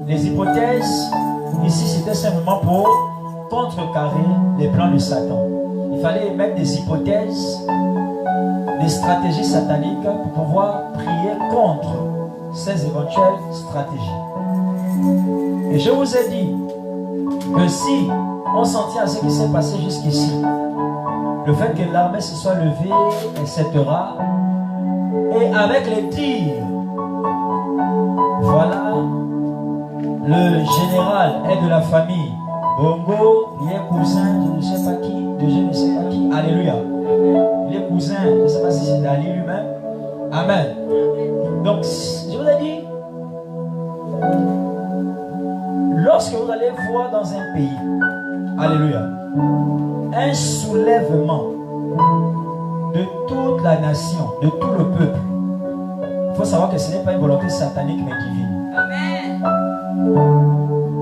Les hypothèses, ici, c'était simplement pour contrecarrer les plans de Satan. Il fallait mettre des hypothèses, des stratégies sataniques pour pouvoir prier contre ces éventuelles stratégies. Et je vous ai dit que si on s'en tient à ce qui s'est passé jusqu'ici, le fait que l'armée se soit levée, etc., et avec les tirs, voilà, le général est de la famille Bongo, il est cousin de je ne sais pas qui, de je ne sais pas qui. Alléluia. Il est cousin, je ne sais pas si c'est d'Ali lui-même. Amen. Donc, je vous ai dit, lorsque vous allez voir dans un pays, alléluia, un soulèvement de toute la nation, de tout le peuple, il faut savoir que ce n'est pas une volonté satanique mais divine. Amen.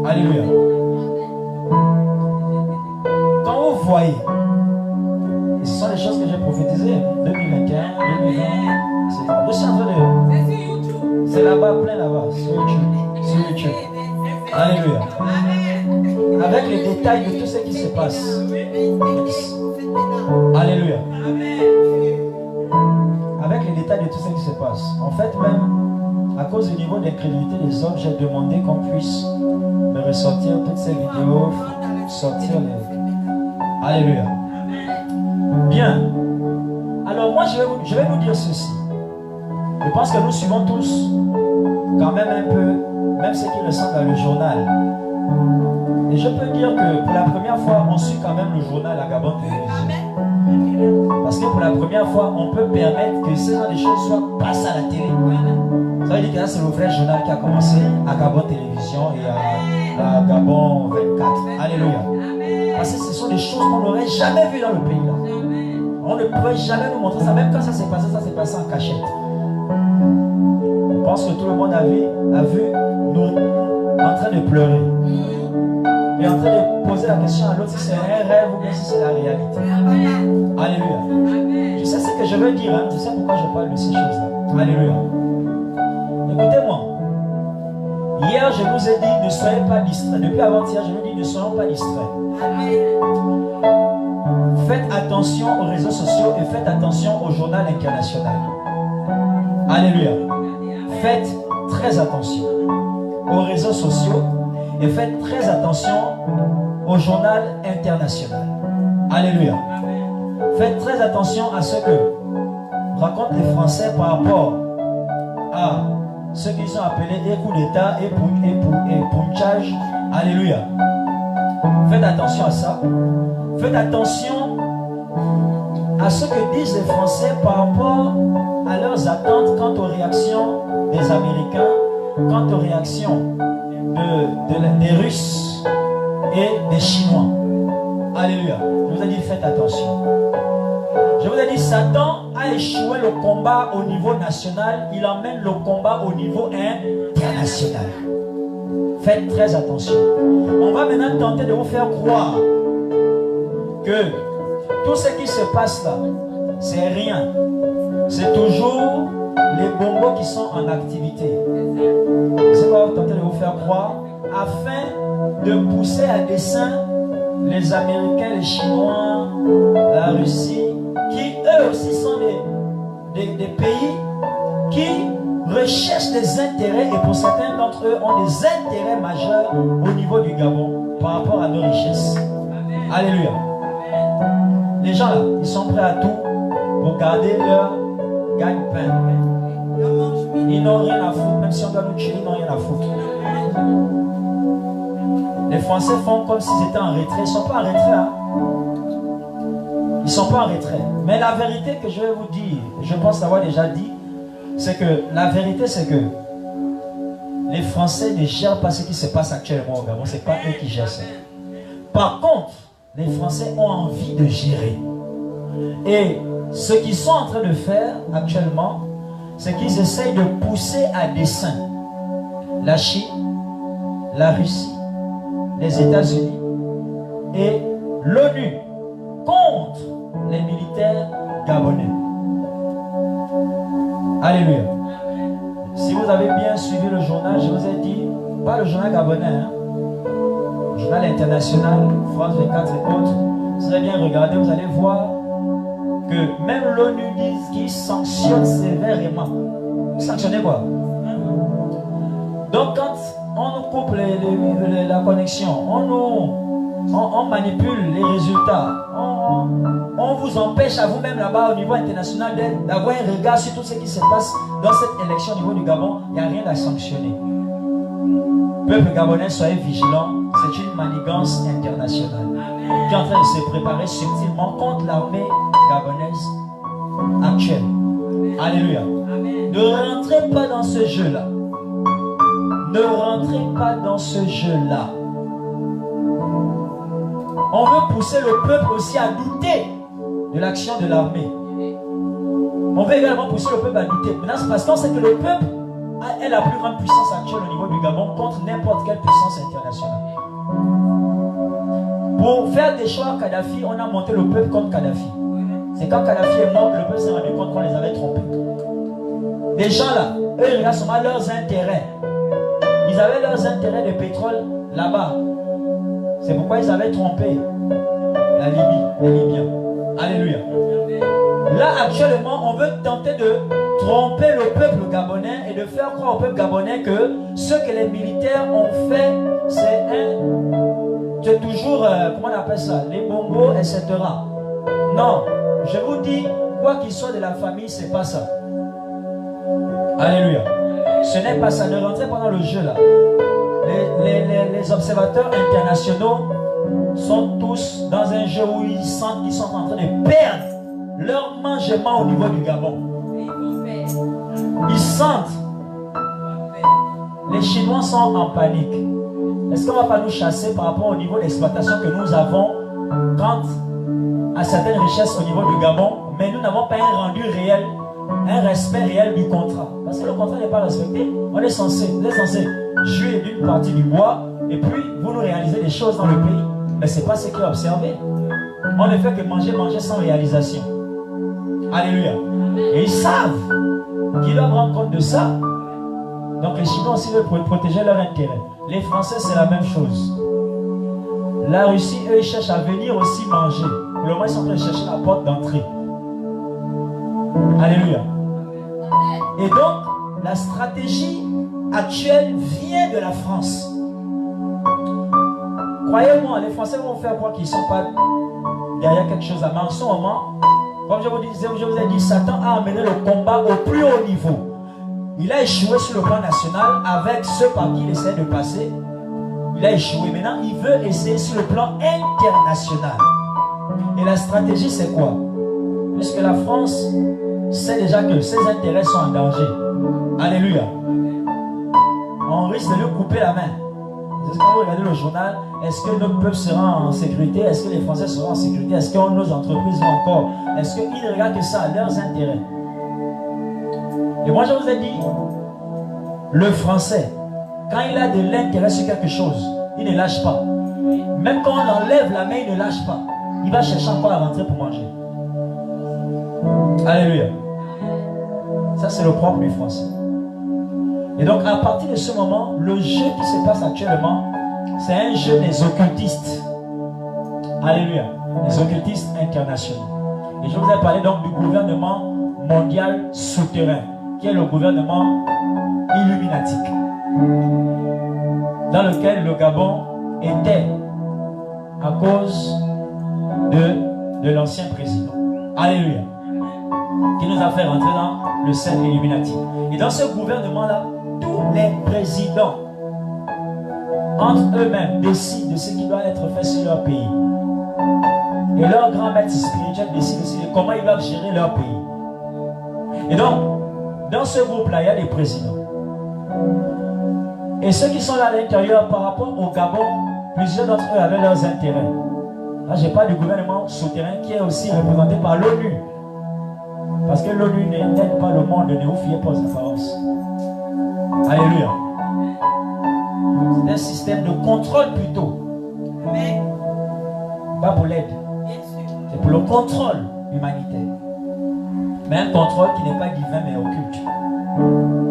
Alléluia. Quand vous voyez, et ce sont les choses que j'ai prophétisées, 2021, 2020, etc. Je suis en train de... C'est là-bas, plein là-bas, sur YouTube. Alléluia. Avec les détails de tout ce qui se passe. Alléluia. Avec les détails de tout ce qui se passe. En fait, même, à cause du niveau d'incrédulité des hommes, j'ai demandé qu'on puisse me ressortir toutes ces vidéos, sortir les... Alléluia. Bien. Alors moi, je vais vous dire ceci. Je pense que nous suivons tous quand même un peu, même ce qui ressemble à le journal. Et je peux dire que pour la première fois, on suit quand même le journal à Gabon Télévision. Parce que pour la première fois, on peut permettre que ce genre de choses soient passées à la télé. Ça veut dire que là, c'est le vrai journal qui a commencé à Gabon Télévision et à Gabon 24. Alléluia. Parce que ce sont des choses qu'on n'aurait jamais vues dans le pays là. On ne pourrait jamais nous montrer ça. Même quand ça s'est passé en cachette. Je pense que tout le monde a vu nous en train de pleurer. Et en train de poser la question à l'autre si c'est un rêve ou bien si c'est la réalité. Alléluia. Je sais ce que je veux dire. Hein. Je sais pourquoi je parle de ces choses-là. Alléluia. Écoutez-moi. Hier, je vous ai dit ne soyez pas distraits. Depuis avant-hier, je vous dis ne soyons pas distraits. Faites attention aux réseaux sociaux et faites attention au journal international. Alléluia. Faites très attention aux réseaux sociaux et faites très attention au journal international. Alléluia. Faites très attention à ce que racontent les Français par rapport à ce qu'ils ont appelé des coups d'État et punchage. Alléluia. Faites attention à ça. Faites attention à ce que disent les Français par rapport à leurs attentes quant aux réactions des Américains, quant aux réactions des Russes et des Chinois. Alléluia. Je vous ai dit, faites attention. Je vous ai dit, Satan a échoué le combat au niveau national, il emmène le combat au niveau international. Faites très attention. On va maintenant tenter de vous faire croire que tout ce qui se passe là, c'est rien. C'est toujours les bongos qui sont en activité. C'est quoi on va tenter de vous faire croire afin de pousser à dessein les Américains, les Chinois, la Russie, qui eux aussi sont des pays qui recherchent des intérêts et pour certains d'entre eux ont des intérêts majeurs au niveau du Gabon par rapport à nos richesses. Alléluia. Les gens là, ils sont prêts à tout pour garder leur gagne-pain. Ils n'ont rien à foutre, même si on doit nous tuer, ils n'ont rien à foutre. Les Français font comme s'ils étaient en retrait. Ils ne sont pas en retrait. Hein? Ils ne sont pas en retrait. Mais la vérité que je vais vous dire, je pense l'avoir déjà dit, c'est que la vérité c'est que les Français ne gèrent pas ce qui se passe actuellement au Gabon. Ce n'est pas eux qui gèrent ça. Par contre, les Français ont envie de gérer. Et ce qu'ils sont en train de faire actuellement, c'est qu'ils essayent de pousser à dessein la Chine, la Russie, les États-Unis et l'ONU contre les militaires gabonais. Alléluia. Si vous avez bien suivi le journal, je vous ai dit pas le journal gabonais, hein. Le journal international, France 24 et autres. Vous allez bien regarder, vous allez voir que même l'ONU dit qu'il sanctionne sévèrement. Vous sanctionnez quoi? Donc quand on nous coupe la connexion, on manipule les résultats, on vous empêche à vous-même là-bas au niveau international d'avoir un regard sur tout ce qui se passe dans cette élection au niveau du Gabon. Il n'y a rien à sanctionner. Peuple gabonais, soyez vigilants, c'est une manigance internationale qui est en train de se préparer subtilement contre l'armée gabonaise actuelle. Alléluia. Ne rentrez pas dans ce jeu-là. Ne rentrez pas dans ce jeu-là. On veut pousser le peuple aussi à douter de l'action de l'armée. On veut également pousser le peuple à douter. Maintenant, c'est parce qu'on sait que le peuple est la plus grande puissance actuelle au niveau du Gabon contre n'importe quelle puissance internationale. Pour faire des choix à Kadhafi, on a monté le peuple contre Kadhafi. C'est quand Kadhafi est mort que le peuple s'est rendu compte qu'on les avait trompés. Les gens là, eux, ils regardent seulement leurs intérêts. Ils avaient leurs intérêts de pétrole là-bas. C'est pourquoi ils avaient trompé la Libye, les Libyens. Alléluia. Là, actuellement, on veut tenter de tromper le peuple gabonais et de faire croire au peuple gabonais que ce que les militaires ont fait, c'est toujours, comment on appelle ça, les bongos, etc. Non, je vous dis, quoi qu'il soit de la famille, c'est pas ça. Alléluia. Ce n'est pas ça, ne rentrez pas dans le jeu là. Les observateurs internationaux sont tous dans un jeu où ils sentent qu'ils sont en train de perdre leur mangement au niveau du Gabon. Ils sentent. Les Chinois sont en panique. Est-ce qu'on ne va pas nous chasser par rapport au niveau d'exploitation que nous avons quant à certaines richesses au niveau du Gabon, mais nous n'avons pas un rendu réel, un respect réel du contrat. Parce que le contrat n'est pas respecté. Vous êtes censé jouir d'une partie du bois et puis vous nous réalisez des choses dans le pays. Mais ce n'est pas ce qui est observé. On ne fait que manger sans réalisation. Alléluia. Et ils savent qu'ils doivent rendre compte de ça. Donc les Chinois aussi veulent protéger leur intérêt. Les Français, c'est la même chose. La Russie, eux, ils cherchent à venir aussi manger. Pour le moment, ils sont en train de chercher la porte d'entrée. Alléluia. Et donc, la stratégie actuelle vient de la France. Croyez-moi, les Français vont faire croire qu'ils ne sont pas derrière quelque chose. Mais en ce moment, comme je vous ai dit, Satan a amené le combat au plus haut niveau. Il a échoué sur le plan national avec ceux par qui il essaie de passer. Il a échoué. Maintenant, il veut essayer sur le plan international. Et la stratégie, c'est quoi? Puisque la France sait déjà que ses intérêts sont en danger. Alléluia. On risque de lui couper la main. Est-ce qu'on va regarder le journal? Est-ce que notre peuple sera en sécurité? Est-ce que les Français seront en sécurité? Est-ce que nos entreprises vont encore? Est-ce qu'ils ne regardent que ça, leurs intérêts? Et moi je vous ai dit, le Français, quand il a de l'intérêt sur quelque chose, il ne lâche pas. Même quand on enlève la main, il ne lâche pas. Il va chercher encore à rentrer pour manger. Alléluia. Ça c'est le propre du Français. Et donc à partir de ce moment, le jeu qui se passe actuellement, c'est un jeu des occultistes. Alléluia. Les occultistes internationaux. Et je vous ai parlé donc du gouvernement mondial souterrain, qui est le gouvernement illuminatique, dans lequel le Gabon était à cause de l'ancien président. Alléluia. Qui nous a fait rentrer dans le cercle illuminatique. Et dans ce gouvernement-là, tous les présidents, entre eux-mêmes, décident de ce qui doit être fait sur leur pays. Et leur grand maître spirituel décide aussi de comment ils doivent gérer leur pays. Et donc, dans ce groupe-là, il y a des présidents. Et ceux qui sont là à l'intérieur, par rapport au Gabon, plusieurs d'entre eux avaient leurs intérêts. Là, je parle du gouvernement souterrain qui est aussi représenté par l'ONU. Parce que l'ONU n'aide pas le monde, ne vous fiez pas aux apparences. Alléluia. C'est un système de contrôle plutôt. Mais pas pour l'aide. C'est pour le contrôle humanitaire. Mais un contrôle qui n'est pas divin mais occulte.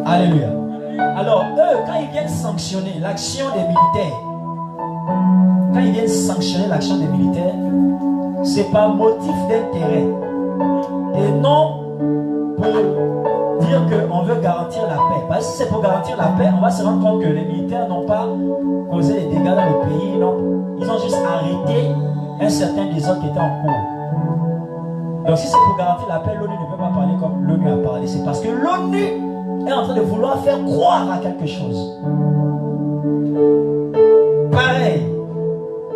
Alléluia. Alors, eux, quand ils viennent sanctionner l'action des militaires, c'est par motif d'intérêt. Et non pour dire qu'on veut garantir la paix. Parce que si c'est pour garantir la paix, on va se rendre compte que les militaires n'ont pas causé des dégâts dans le pays. Non. Ils ont juste arrêté un certain désordre qui était en cours. Donc si c'est pour garantir la paix, l'ONU ne peut pas parler comme l'ONU a parlé. C'est parce que l'ONU est en train de vouloir faire croire à quelque chose. Pareil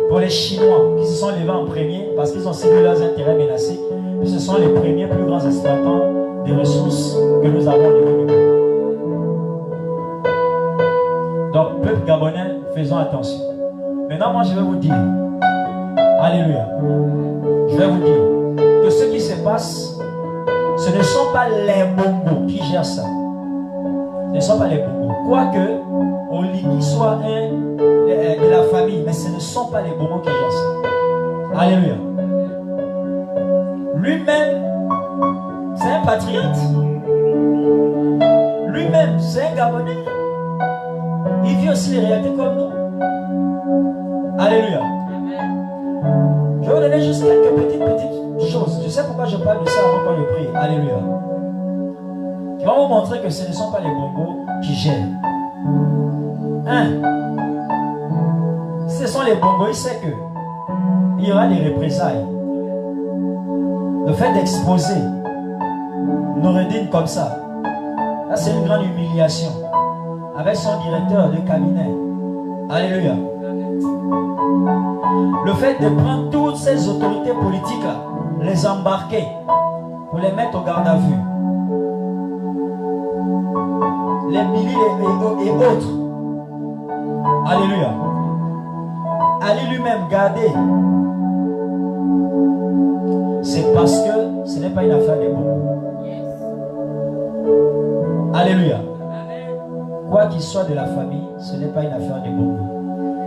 pour les Chinois qui se sont levés en premier parce qu'ils ont ciblé leurs intérêts menacés. Puis ce sont les premiers plus grands exploitants des ressources que nous avons au niveau du monde. Donc, peuple gabonais, faisons attention. Maintenant, moi, je vais vous dire, alléluia, je vais vous dire que ce qui se passe, ce ne sont pas les bongos qui gèrent ça. Ce ne sont pas les bongos. Quoique, Oligi soit de la famille, mais ce ne sont pas les bongos qui gèrent ça. Alléluia. Lui-même, c'est un patriote. Lui-même, c'est un Gabonais. Il vit aussi les réalités comme nous. Alléluia. Je vais vous donner juste quelques petites choses. Je sais pourquoi je parle de ça avant qu'on le prie. Alléluia. Qui va vous montrer que ce ne sont pas les bongos qui gèrent. Si ce sont les bongos, il sait que il y aura des représailles. Le fait d'exposer Noureddin comme ça, là c'est une grande humiliation avec son directeur de cabinet. Alléluia. Le fait de prendre toutes ces autorités politiques là, les embarquer pour les mettre au garde à vue, les Billy et autres. Alléluia. Ali lui-même garder. C'est parce que ce n'est pas une affaire des bons. Alléluia. Quoi qu'il soit de la famille, ce n'est pas une affaire des bons.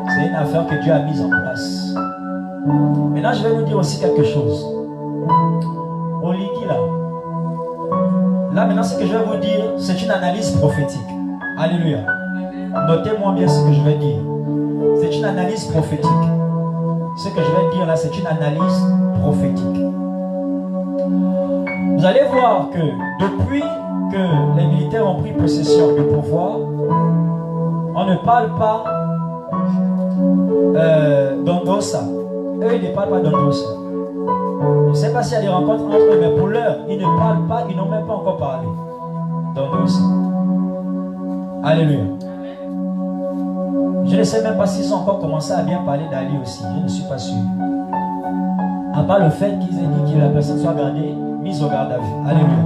C'est une affaire que Dieu a mise en place. Maintenant, je vais vous dire aussi quelque chose. Oligi là. Là, maintenant, ce que je vais vous dire, c'est une analyse prophétique. Alléluia. Notez-moi bien ce que je vais dire. C'est une analyse prophétique. Ce que je vais dire là, c'est une analyse prophétique. Vous allez voir que depuis que les militaires ont pris possession du pouvoir, on ne parle pas d'Ondossa. Eux, ils ne parlent pas d'Ondossa. Je ne sais pas s'il y a des rencontres entre eux, mais pour l'heure, ils ne parlent pas, ils n'ont même pas encore parlé d'Ondossa. Alléluia. Je ne sais même pas s'ils ont encore commencé à bien parler d'Ali aussi. Je ne suis pas sûr. À part le fait qu'ils aient dit que la personne soit gardée, mise au garde à vue. Alléluia.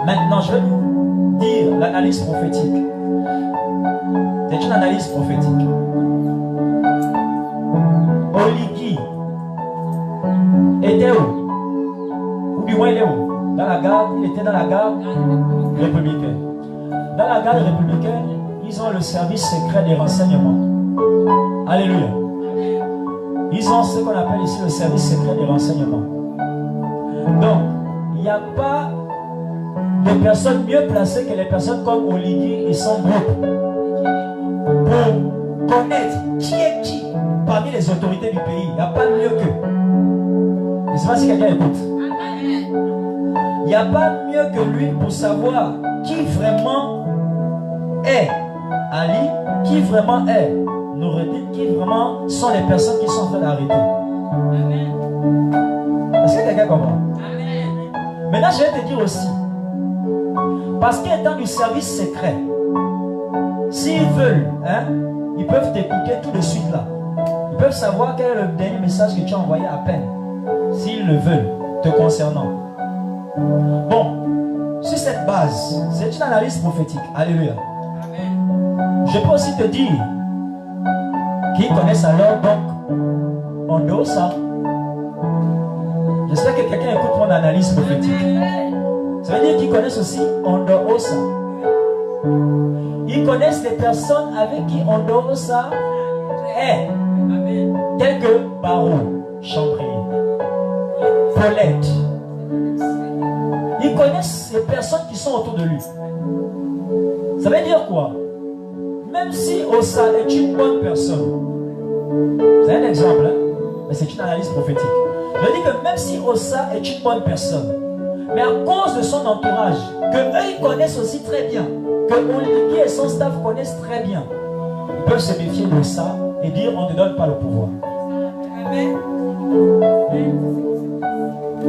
Maintenant, je vais vous dire l'analyse prophétique. C'est une analyse prophétique. Oligi était où? Ou du moins il est où? Dans la garde, il était dans la garde républicaine. Dans la garde républicaine, ils ont le service secret des renseignements. Alléluia. Ils ont ce qu'on appelle ici le service secret des renseignements. Donc, il n'y a pas de personnes mieux placées que les personnes comme Oligi et son groupe pour connaître qui est qui parmi les autorités du pays. Il n'y a pas mieux qu'eux. Je ne sais pas si quelqu'un écoute. Il n'y a pas mieux que lui pour savoir qui vraiment est Ali, qui vraiment est Noureddin, qui vraiment sont les personnes qui sont en train d'arrêter. Est-ce que quelqu'un comprend? Maintenant, je vais te dire aussi, parce qu'étant du service secret, s'ils veulent, ils peuvent t'écouter tout de suite là. Ils peuvent savoir quel est le dernier message que tu as envoyé à peine, s'ils le veulent, te concernant. Bon, sur cette base, c'est une analyse prophétique. Alléluia. Je peux aussi te dire qu'ils connaissent alors donc Ondossa. J'espère que quelqu'un écoute mon analyse prophétique. Ça veut dire qu'ils connaissent aussi Ondossa. Ils connaissent les personnes avec qui Ondossa est. Tels que Barreau, Chambry, Paulette. Ils connaissent les personnes qui sont autour de lui. Ça veut dire quoi? Même si Osa est une bonne personne, c'est un exemple, hein? Mais c'est une analyse prophétique. Je dis que même si Osa est une bonne personne, mais à cause de son entourage, que eux ils connaissent aussi très bien, que Oligui et son staff connaissent très bien, ils peuvent se méfier de ça et dire on ne donne pas le pouvoir.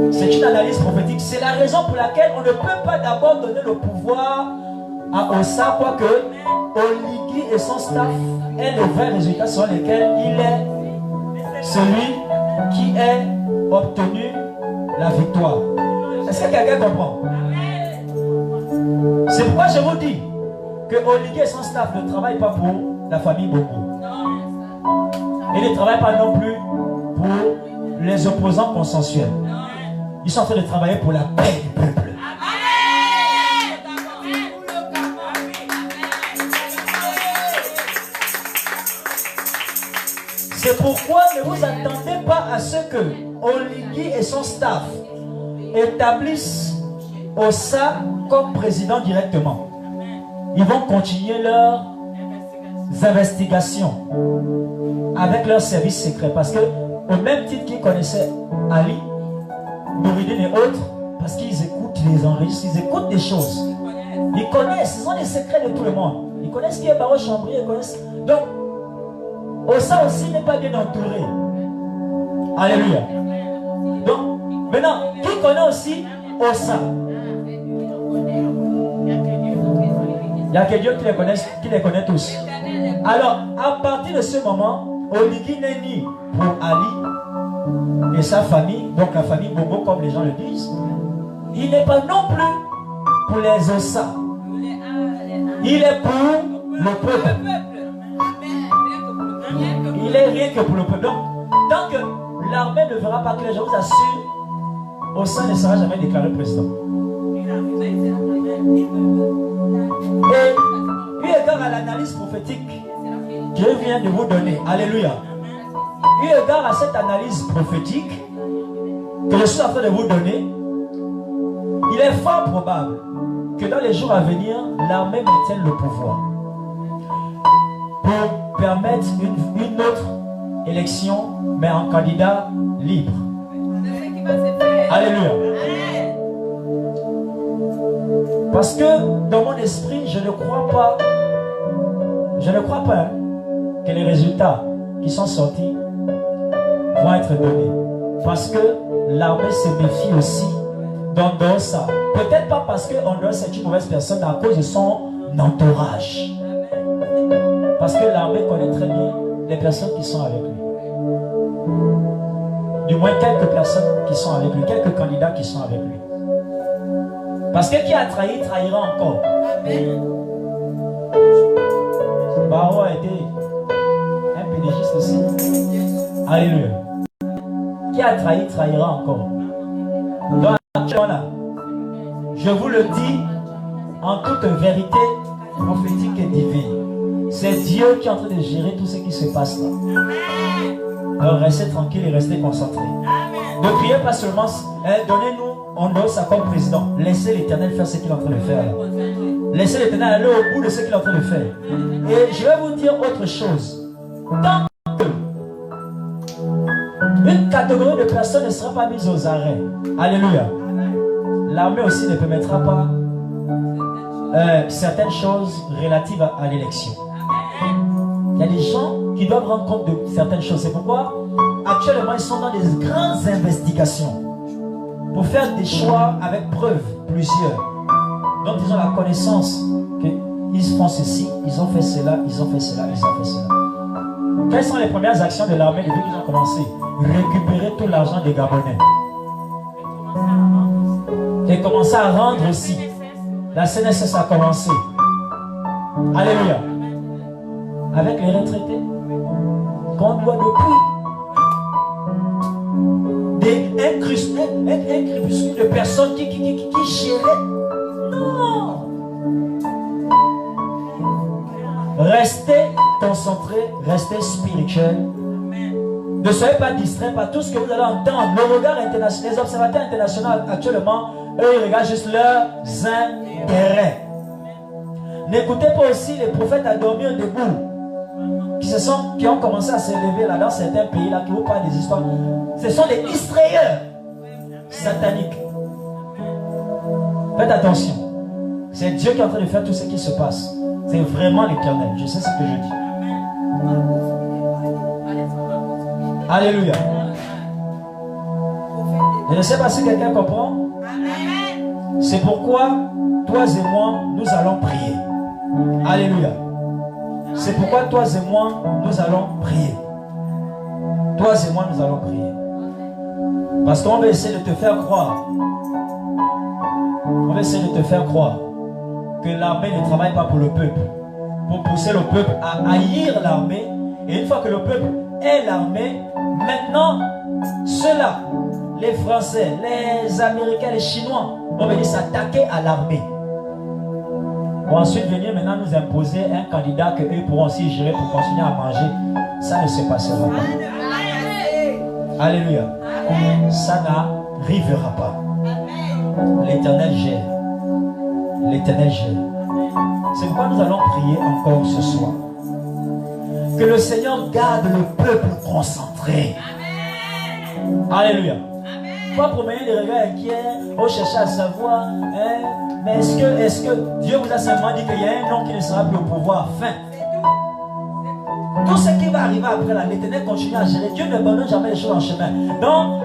C'est une analyse prophétique. C'est la raison pour laquelle on ne peut pas d'abord donner le pouvoir à Osa, quoique Oligui et son staff aient les vrais résultats sur lesquels il est celui qui est obtenu la victoire. Est-ce que quelqu'un comprend? C'est pourquoi je vous dis que Oligui et son staff ne travaillent pas pour la famille Bongo. Ils ne travaillent pas non plus pour les opposants consensuels. Ils sont en train de travailler pour la paix du peuple. C'est pourquoi ne vous attendez pas à ce que Oligui et son staff établissent Osa comme président directement. Ils vont continuer leurs investigations avec leurs services secrets. Parce que au même titre qu'ils connaissaient Ali, Nouridine et autres, parce qu'ils écoutent, ils enregistrent, ils écoutent des choses. Ils connaissent, ils ont les secrets de tout le monde. Ils connaissent qui est Baro Chambrier, ils connaissent. Donc, Osa aussi n'est pas bien entouré. Alléluia. Donc, maintenant, qui connaît aussi Osa? Il y a que Dieu qui les connaît tous. Alors, à partir de ce moment, Oligui n'est ni pour Ali et sa famille, donc la famille Bongo comme les gens le disent. Il n'est pas non plus pour les Osa. Il est pour le peuple. Il est rien que pour le peuple. Donc, tant que l'armée ne verra pas que je vous assure, Osa ne sera jamais déclaré président. Et eu égard à l'analyse prophétique que je viens de vous donner, alléluia, eu égard à cette analyse prophétique que je suis en train de vous donner, il est fort probable que dans les jours à venir, l'armée maintienne le pouvoir pour permettre une autre élection, mais en candidat libre. Alléluia. Parce que dans mon esprit, je ne crois pas hein, que les résultats qui sont sortis vont être donnés. Parce que l'armée se méfie aussi d'Ondosa. Peut-être pas parce que Ondosa est une mauvaise personne, à cause de son entourage. Parce que l'armée connaît très bien les personnes qui sont avec lui. Du moins quelques personnes qui sont avec lui, quelques candidats qui sont avec lui. Parce que qui a trahi, trahira encore. Baro a été un pédégiste aussi. Alléluia. Qui a trahi, trahira encore. Donc, je vous le dis en toute vérité prophétique et divine. C'est Dieu qui est en train de gérer tout ce qui se passe là. Alors restez tranquille et restez concentrés. Ne priez pas seulement, donnez-nous Ondosa comme président. Laissez l'Éternel faire ce qu'il est en train de faire. Laissez l'Éternel aller au bout de ce qu'il est en train de faire. Et je vais vous dire autre chose. Tant que une catégorie de personnes ne sera pas mise aux arrêts, alléluia, l'armée aussi ne permettra pas certaines choses relatives à l'élection. Il y a des gens qui doivent rendre compte de certaines choses. C'est pourquoi actuellement ils sont dans des grandes investigations pour faire des choix avec preuve, plusieurs. Donc ils ont la connaissance qu'ils font ceci, ils ont fait cela, ils ont fait cela, ils ont fait cela. Quelles sont les premières actions de l'armée depuis qu'ils ont commencé? Récupérer tout l'argent des Gabonais. Et commencer à rendre aussi. La CNSS a commencé. Alléluia. Avec les retraités qu'on doit depuis des crépuscule de personnes qui géraient. Non. Restez concentrés, restez spirituels. Ne soyez pas distraits par tout ce que vous allez entendre. Le regard international, les observateurs internationaux actuellement, eux ils regardent juste leurs intérêts. N'écoutez pas aussi les prophètes à dormir debout, qui ont commencé à se lever là dans certains pays là, qui vous parlent des histoires. Ce sont des distrayeurs sataniques. Faites attention. C'est Dieu qui est en train de faire tout ce qui se passe. C'est vraiment l'Éternel. Je sais ce que je dis. Alléluia. Je ne sais pas si quelqu'un comprend. C'est pourquoi toi et moi, nous allons prier. Alléluia. C'est pourquoi toi et moi, nous allons prier. Toi et moi, nous allons prier. Parce qu'on va essayer de te faire croire. On va essayer de te faire croire que l'armée ne travaille pas pour le peuple. Pour pousser le peuple à haïr l'armée. Et une fois que le peuple est l'armée, maintenant, ceux-là, les Français, les Américains, les Chinois, vont venir s'attaquer à l'armée. Pour ensuite venir maintenant nous imposer un candidat que eux pourront aussi gérer pour continuer à manger. Ça ne se passera pas. Alléluia. Ça n'arrivera pas. L'Éternel gère. L'Éternel gère. C'est pourquoi nous allons prier encore ce soir. Que le Seigneur garde le peuple concentré. Alléluia. Pas promener des regards inquiets, on cherche à savoir, hein, mais est-ce que Dieu vous a seulement dit qu'il y a un homme qui ne sera plus au pouvoir? Fin. Tout ce qui va arriver après là, l'Éternel continue à gérer. Dieu ne abandonne jamais les choses en chemin. Dans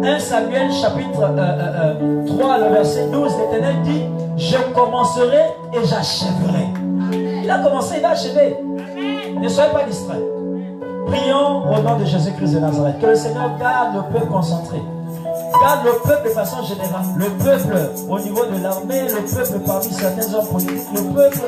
1 Samuel chapitre 3, le verset 12, l'Éternel dit, je commencerai et j'achèverai. Il a commencé, il va achever. Ne soyez pas distraits. Prions au nom de Jésus-Christ de Nazareth. Que le Seigneur garde le peuple concentré. Garde le peuple de façon générale. Le peuple au niveau de l'armée, le peuple parmi certains hommes politiques, le peuple.